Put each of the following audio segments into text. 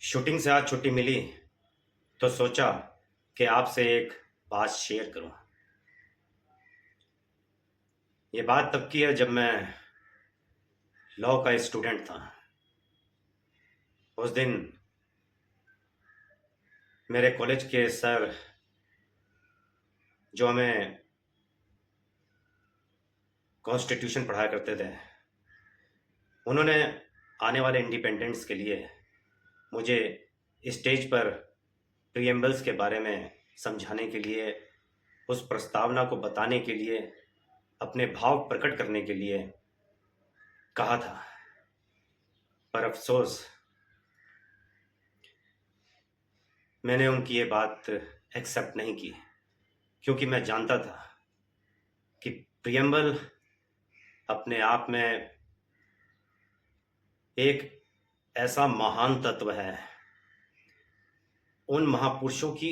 Shooting से आज छुट्टी मिली तो सोचा कि आपसे एक बात शेयर करूं। ये बात तब की है जब मैं लॉ का स्टूडेंट था। उस दिन मेरे कॉलेज के सर जो हमें कॉन्स्टिट्यूशन पढ़ाया करते थे, उन्होंने आने वाले इंडिपेंडेंस के लिए मुझे स्टेज पर प्रीएम्बल्स के बारे में समझाने के लिए, उस प्रस्तावना को बताने के लिए, अपने भाव प्रकट करने के लिए कहा था। पर अफसोस मैंने उनकी ये बात एक्सेप्ट नहीं की, क्योंकि मैं जानता था कि प्रियम्बल अपने आप में एक ऐसा महान तत्व है, उन महापुरुषों की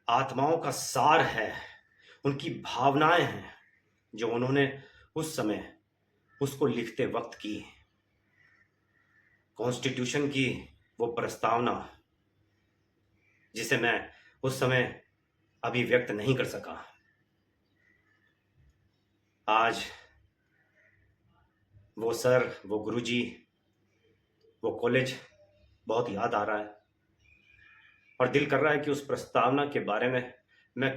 आत्माओं का सार है, उनकी भावनाएं हैं जो उन्होंने उस समय उसको लिखते वक्त की। कॉन्स्टिट्यूशन की वो प्रस्तावना जिसे मैं उस समय अभिव्यक्त नहीं कर सका, आज वो सर, वो गुरुजी, वो कॉलेज बहुत याद आ रहा है और दिल कर रहा है कि उस प्रस्तावना के बारे में मैं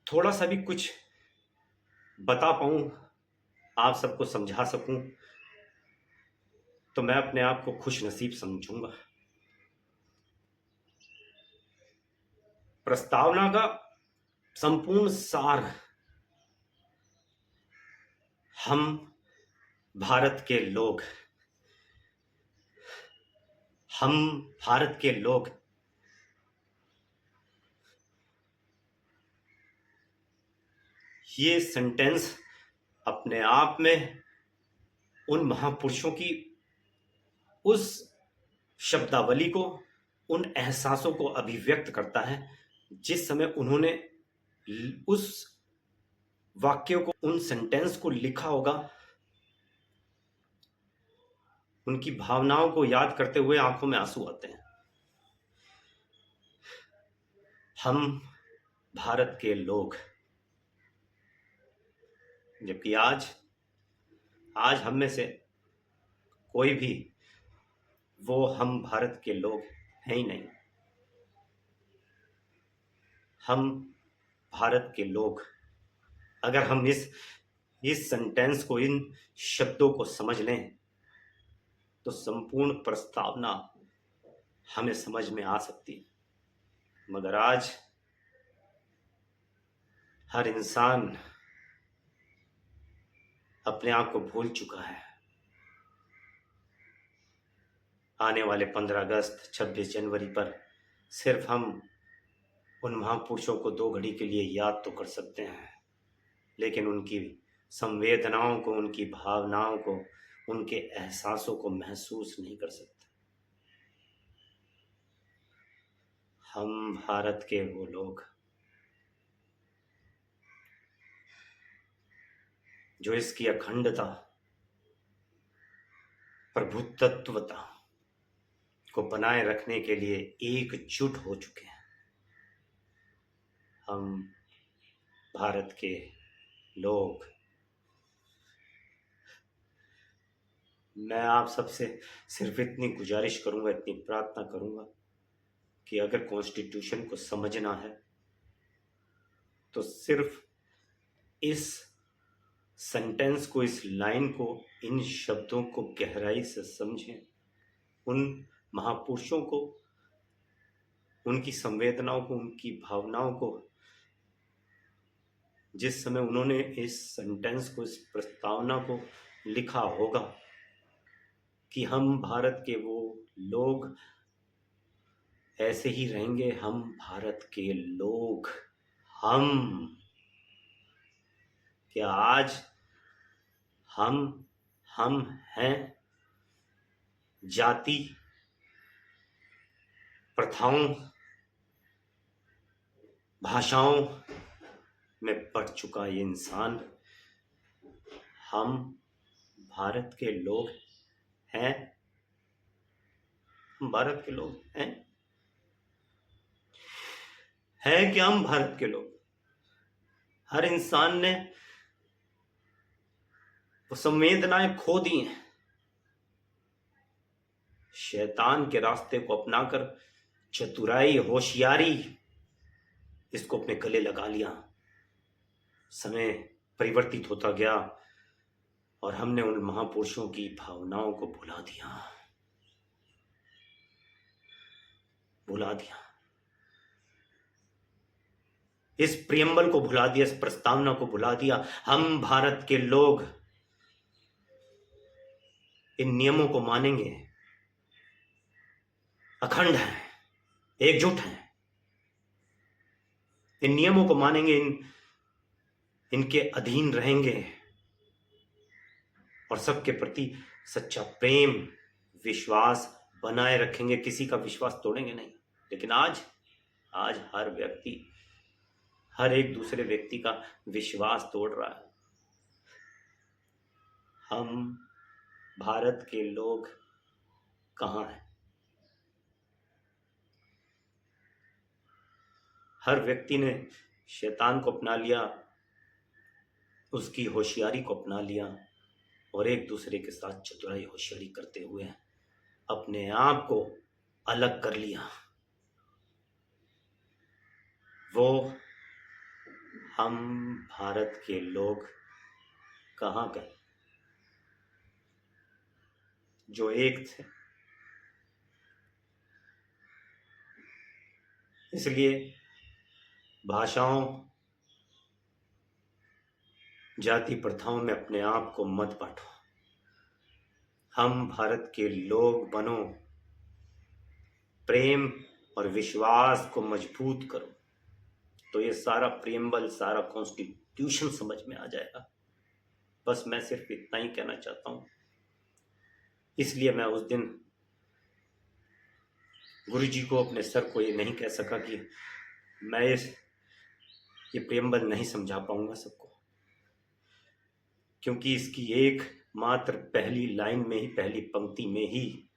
थोड़ा सा भी कुछ बता पाऊं, आप सबको समझा सकूं, तो मैं अपने आप को खुश नसीब समझूंगा। प्रस्तावना का संपूर्ण सार हम भारत के लोग हम भारत के लोग ये सेंटेंस अपने आप में उन महापुरुषों की उस शब्दावली को, उन एहसासों को अभिव्यक्त करता है जिस समय उन्होंने उस वाक्य को, उन सेंटेंस को लिखा होगा। उनकी भावनाओं को याद करते हुए आंखों में आंसू आते हैं। हम भारत के लोग, जबकि आज आज हम में से कोई भी वो हम भारत के लोग हैं ही नहीं। हम भारत के लोग, अगर हम इस सेंटेंस को, इन शब्दों को समझ लें तो संपूर्ण प्रस्तावना हमें समझ में आ सकती। मगर आज हर इंसान अपने आप को भूल चुका है। आने वाले 15 अगस्त, 26 जनवरी पर सिर्फ हम उन महापुरुषों को 2 घड़ी के लिए याद तो कर सकते हैं, लेकिन उनकी संवेदनाओं को, उनकी भावनाओं को, उनके एहसासों को महसूस नहीं कर सकते। हम भारत के वो लोग जो इसकी अखंडता, प्रभुत्वता को बनाए रखने के लिए एकजुट हो चुके हैं। हम भारत के लोग, मैं आप सबसे सिर्फ इतनी गुजारिश करूंगा, इतनी प्रार्थना करूंगा कि अगर कॉन्स्टिट्यूशन को समझना है तो सिर्फ इस सेंटेंस को, इस लाइन को, इन शब्दों को गहराई से समझें। उन महापुरुषों को, उनकी संवेदनाओं को, उनकी भावनाओं को, जिस समय उन्होंने इस सेंटेंस को, इस प्रस्तावना को लिखा होगा कि हम भारत के वो लोग ऐसे ही रहेंगे, हम भारत के लोग। हम क्या आज हम हैं जाति प्रथाओं, भाषाओं में बढ़ चुका ये इंसान। हम भारत के लोग हैं, हम भारत के लोग हैं क्या? हम भारत के लोग, हर इंसान ने वो संवेदनाएं खो दी हैं, शैतान के रास्ते को अपनाकर चतुराई, होशियारी, इसको अपने गले लगा लिया। समय परिवर्तित होता गया और हमने उन महापुरुषों की भावनाओं को भुला दिया, भुला दिया। इस प्रियम्बल को भुला दिया, इस प्रस्तावना को भुला दिया। हम भारत के लोग इन नियमों को मानेंगे, अखंड हैं, एकजुट हैं, इन नियमों को मानेंगे, इनके अधीन रहेंगे और सबके प्रति सच्चा प्रेम, विश्वास बनाए रखेंगे, किसी का विश्वास तोड़ेंगे नहीं। लेकिन आज हर व्यक्ति हर एक दूसरे व्यक्ति का विश्वास तोड़ रहा है। हम भारत के लोग कहाँ हैं? हर व्यक्ति ने शैतान को अपना लिया, उसकी होशियारी को अपना लिया और एक दूसरे के साथ चतुराई होशियारी करते हुए अपने आप को अलग कर लिया। वो हम भारत के लोग कहाँ गए जो एक थे? इसलिए भाषाओं, जाति प्रथाओं में अपने आप को मत बांटो। हम भारत के लोग बनो, प्रेम और विश्वास को मजबूत करो, तो ये सारा प्रियम्बल, सारा कॉन्स्टिट्यूशन समझ में आ जाएगा। बस मैं सिर्फ इतना ही कहना चाहता हूं। इसलिए मैं उस दिन गुरु जी को, अपने सर को ये नहीं कह सका कि मैं ये प्रियम्बल नहीं समझा पाऊंगा सबको, क्योंकि इसकी एक मात्र पहली लाइन में ही, पहली पंक्ति में ही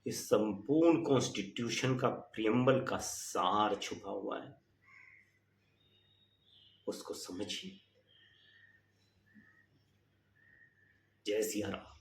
इस संपूर्ण कॉन्स्टिट्यूशन का, प्रियम्बल का सार छुपा हुआ है। उसको समझिए। जय सिया राम।